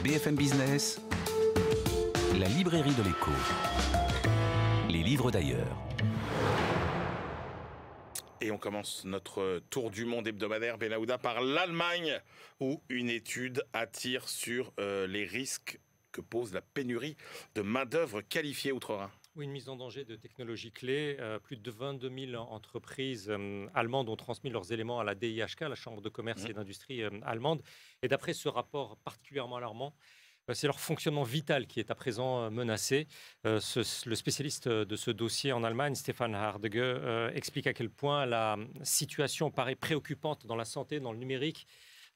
BFM Business, la librairie de l'écho. Les livres d'ailleurs. Et on commence notre tour du monde hebdomadaire, Benahouda, par l'Allemagne, où une étude attire sur les risques que pose la pénurie de main-d'œuvre qualifiée outre-Rhin. Oui, une mise en danger de technologies clés. Plus de 22 000 entreprises allemandes ont transmis leurs éléments à la DIHK, la Chambre de commerce et d'industrie allemande. Et d'après ce rapport particulièrement alarmant, c'est leur fonctionnement vital qui est à présent menacé. Le spécialiste de ce dossier en Allemagne, Stefan Hardege, explique à quel point la situation paraît préoccupante dans la santé, dans le numérique,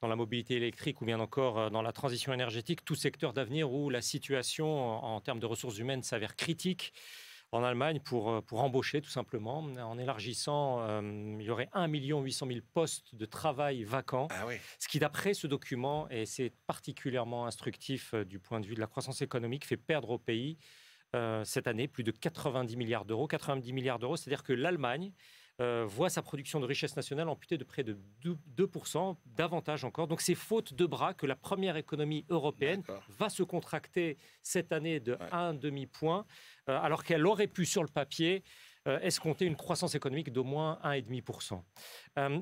dans la mobilité électrique ou bien encore dans la transition énergétique, tout secteur d'avenir où la situation en termes de ressources humaines s'avère critique. En Allemagne, pour embaucher tout simplement, en élargissant, il y aurait 1 800 000 postes de travail vacants. Ah oui. Ce qui, d'après ce document, et c'est particulièrement instructif du point de vue de la croissance économique, fait perdre au pays cette année plus de 90 milliards d'euros. 90 milliards d'euros, c'est-à-dire que l'Allemagne voit sa production de richesse nationale amputée de près de 2%, davantage encore. Donc c'est faute de bras que la première économie européenne va se contracter cette année de 1 demi-point, alors qu'elle aurait pu, sur le papier, escompter une croissance économique d'au moins 1,5%.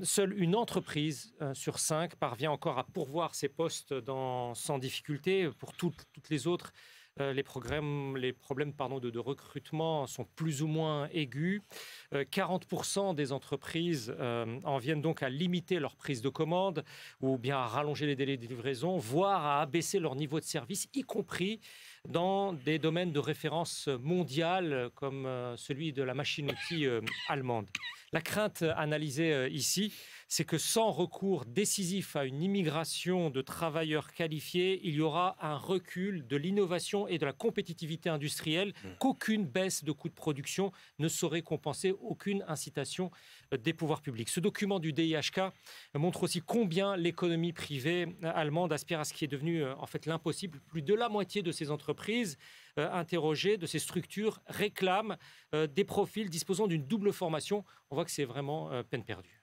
Seule une entreprise sur 5 parvient encore à pourvoir ses postes sans difficulté. Pour toutes les autres, les problèmes de recrutement sont plus ou moins aigus. 40% des entreprises en viennent donc à limiter leur prise de commande ou bien à rallonger les délais de livraison, voire à abaisser leur niveau de service, y compris dans des domaines de référence mondiale comme celui de la machine-outil allemande. La crainte analysée ici, c'est que sans recours décisif à une immigration de travailleurs qualifiés, il y aura un recul de l'innovation et de la compétitivité industrielle qu'aucune baisse de coûts de production ne saurait compenser, aucune incitation des pouvoirs publics. Ce document du DIHK montre aussi combien l'économie privée allemande aspire à ce qui est devenu en fait l'impossible. Plus de la moitié de ces entreprises interrogées, de ces structures, réclament des profils disposant d'une double formation. On voit que c'est vraiment peine perdue.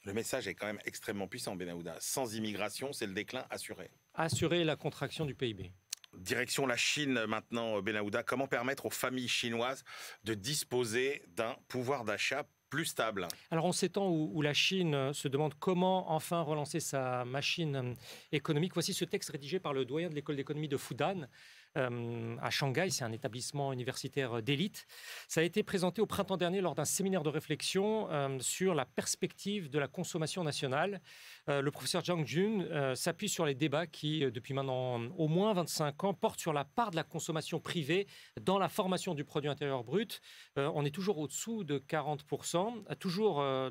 Le message est quand même extrêmement puissant, Benahouda. Sans immigration, c'est le déclin assuré. Assurer la contraction du PIB. Direction la Chine maintenant, Benahouda. Comment permettre aux familles chinoises de disposer d'un pouvoir d'achat plus stable? Alors, en ces temps où la Chine se demande comment enfin relancer sa machine économique, voici ce texte rédigé par le doyen de l'école d'économie de Fudan, à Shanghai. C'est un établissement universitaire d'élite. Ça a été présenté au printemps dernier lors d'un séminaire de réflexion sur la perspective de la consommation nationale. Le professeur Zhang Jun s'appuie sur les débats qui, depuis maintenant au moins 25 ans, portent sur la part de la consommation privée dans la formation du produit intérieur brut. On est toujours au-dessous de 40%.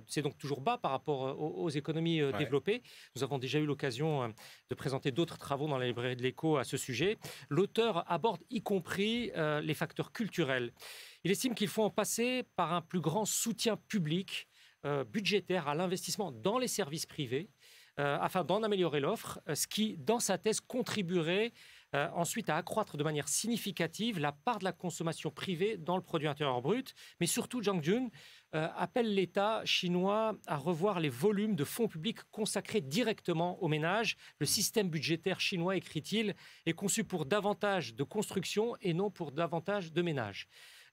C'est donc toujours bas par rapport aux économies développées. Nous avons déjà eu l'occasion de présenter d'autres travaux dans la librairie de l'Écho à ce sujet. L'auteur aborde y compris les facteurs culturels. Il estime qu'il faut en passer par un plus grand soutien public, budgétaire à l'investissement dans les services privés, afin d'en améliorer l'offre, ce qui, dans sa thèse, contribuerait ensuite à accroître de manière significative la part de la consommation privée dans le produit intérieur brut. Mais surtout, Zhang Jun appelle l'État chinois à revoir les volumes de fonds publics consacrés directement aux ménages. Le système budgétaire chinois, écrit-il, est conçu pour davantage de construction et non pour davantage de ménages.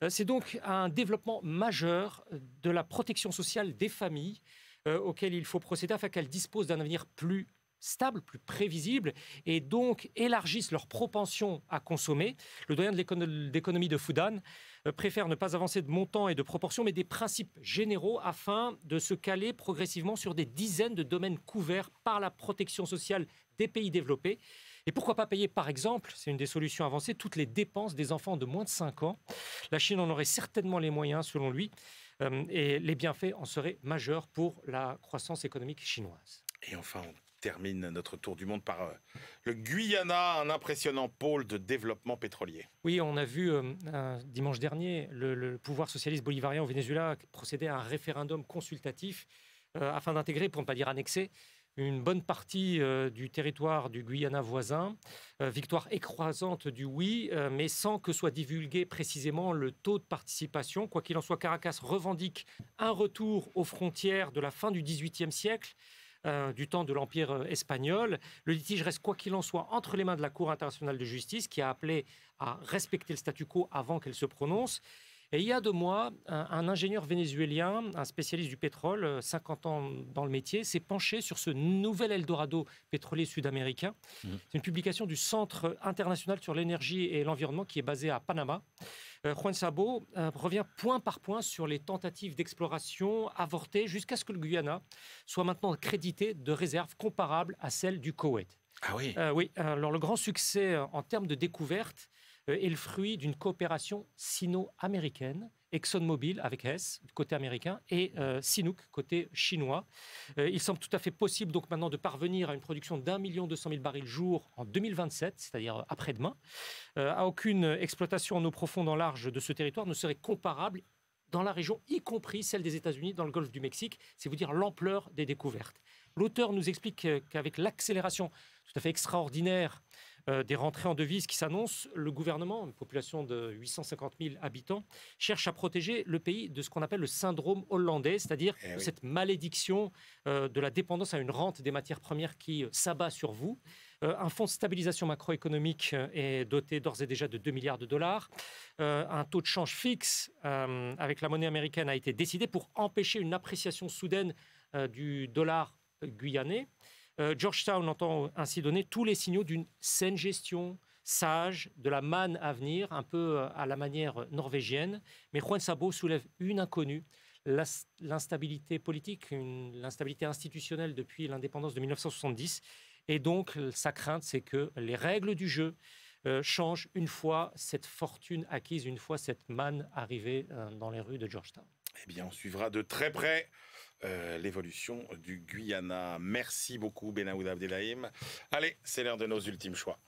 C'est donc un développement majeur de la protection sociale des familles auquel il faut procéder afin qu'elles disposent d'un avenir plus stable, plus prévisible, et donc élargissent leur propension à consommer. Le doyen de l'économie de Fudan préfère ne pas avancer de montants et de proportions, mais des principes généraux afin de se caler progressivement sur des dizaines de domaines couverts par la protection sociale des pays développés. Et pourquoi pas payer, par exemple, c'est une des solutions avancées, toutes les dépenses des enfants de moins de 5 ans. La Chine en aurait certainement les moyens, selon lui, et les bienfaits en seraient majeurs pour la croissance économique chinoise. Et enfin, on termine notre tour du monde par le Guyana, un impressionnant pôle de développement pétrolier. Oui, on a vu dimanche dernier le pouvoir socialiste bolivarien au Venezuela procéder à un référendum consultatif afin d'intégrer, pour ne pas dire annexer, une bonne partie du territoire du Guyana voisin. Victoire écrasante du oui, mais sans que soit divulgué précisément le taux de participation. Quoi qu'il en soit, Caracas revendique un retour aux frontières de la fin du XVIIIe siècle, du temps de l'Empire espagnol. Le litige reste, quoi qu'il en soit, entre les mains de la Cour internationale de justice qui a appelé à respecter le statu quo avant qu'elle se prononce. Et il y a 2 mois, un ingénieur vénézuélien, un spécialiste du pétrole, 50 ans dans le métier, s'est penché sur ce nouvel Eldorado pétrolier sud-américain. C'est une publication du Centre international sur l'énergie et l'environnement qui est basé à Panama. Juan Sabo revient point par point sur les tentatives d'exploration avortées jusqu'à ce que le Guyana soit maintenant crédité de réserves comparables à celles du Koweït. Ah oui. Oui, alors le grand succès en termes de découverte est le fruit d'une coopération sino-américaine, ExxonMobil avec Hess, du côté américain, et Sinopec, côté chinois. Il semble tout à fait possible donc maintenant de parvenir à une production d'1,2 million barils jour en 2027, c'est-à-dire après-demain. À aucune exploitation en eau profonde en large de ce territoire ne serait comparable dans la région, y compris celle des États-Unis, dans le golfe du Mexique. C'est vous dire l'ampleur des découvertes. L'auteur nous explique qu'avec l'accélération tout à fait extraordinaire des rentrées en devises qui s'annoncent, le gouvernement, une population de 850 000 habitants, cherche à protéger le pays de ce qu'on appelle le syndrome hollandais, c'est-à-dire cette malédiction de la dépendance à une rente des matières premières qui s'abat sur vous. Un fonds de stabilisation macroéconomique est doté d'ores et déjà de 2 milliards de dollars. Un taux de change fixe avec la monnaie américaine a été décidé pour empêcher une appréciation soudaine du dollar guyanais. Georgetown entend ainsi donner tous les signaux d'une saine gestion, sage, de la manne à venir, un peu à la manière norvégienne. Mais Juan Sabo soulève une inconnue, l'instabilité politique, l'instabilité institutionnelle depuis l'indépendance de 1970. Et donc, sa crainte, c'est que les règles du jeu changent une fois cette fortune acquise, une fois cette manne arrivée dans les rues de Georgetown. Eh bien, on suivra de très près l'évolution du Guyana. Merci beaucoup, Benaouda Abdelhaim. Allez, c'est l'heure de nos ultimes choix.